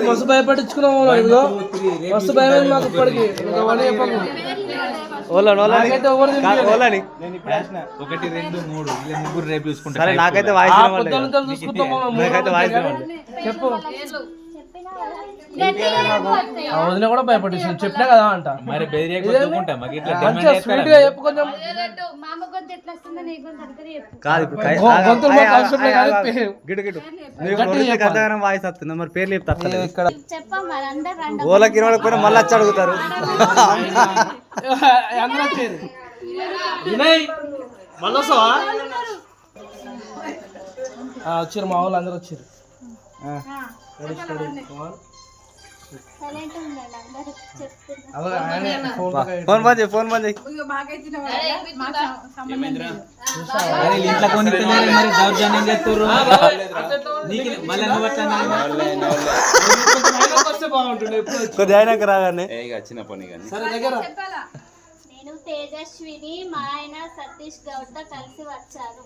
మస్తు భయపడించుకున్నాం మస్తు భయం మాకు ఇప్పటికి ఒకటి రెండు మూడు ఇలా ముగ్గురు రేపు చూసుకుంటా నాకైతే చెప్పు వదిన కూడా భయపడిస్తుంది చెప్పినా కదా అంట మరి స్వీట్ గా చెప్పు కొంచెం వాయిస్ వస్తుంది మరి పేర్లు చెప్తా ఓలకి కూడా మళ్ళీ వచ్చి అడుగుతారు అందరూ వచ్చారు వినయ్ మళ్ళీ వస్తావా వచ్చారు మా వాళ్ళు అందరూ వచ్చారు ఫోన్ బంద్ ఫోన్ బంద్ ఇంట్లో కొని మరి దౌర్జన్యం చేస్తారు కొద్దిగా అయినాక రాగానే చిన్న పని కానీ నేను తేజస్విని మా ఆయన సతీష్ గౌడ్ తో కలిసి వచ్చాను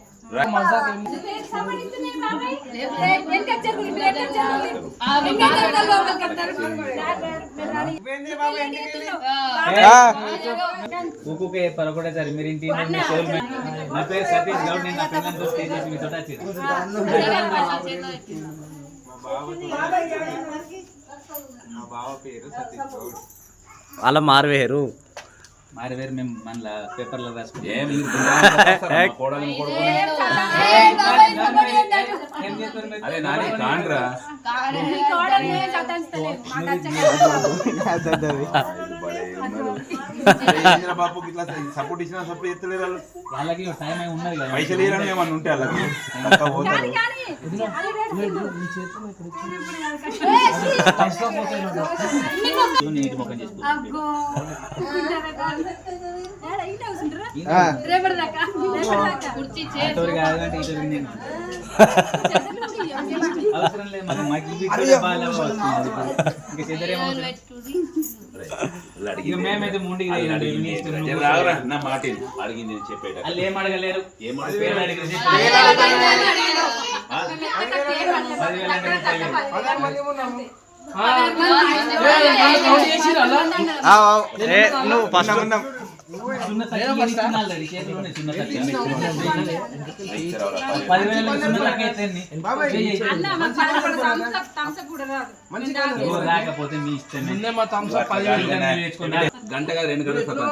ఊకే పరకొడే సార్ మీరు ఇంటి నా పేరు సతీష్ గౌడ్ నేను నా పిల్లలతో స్టే చేసి మీతో మా బావ పేరు సతీష్ గౌడ్ అలా మారవేరు మారేవేరు మేము మన పేపర్లో రాసుకుంటాం అరే నాని కాండ్రా బాబుకి ఇట్లా సపోర్ట్ ఇచ్చిన సపోర్ట్ ఎత్తలేరు వాళ్ళకి టైం అయి ఉన్నది కదా పైసలు ఇవ్వడం ఏమన్నా ఉంటే వాళ్ళకి పోతారు నీటి ముఖం చేసుకో అవసరం లేదు మేమైతే ముందుకి నా మాట అడిగింది చెప్పేట వాళ్ళు ఏం అడగలేరు నువ్వు ఫస్ట్ రాకపోతే మీ ఇష్టం గంటగా 2 గంటలు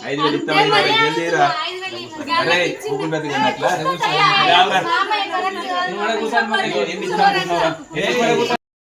5,000 ఇస్తాం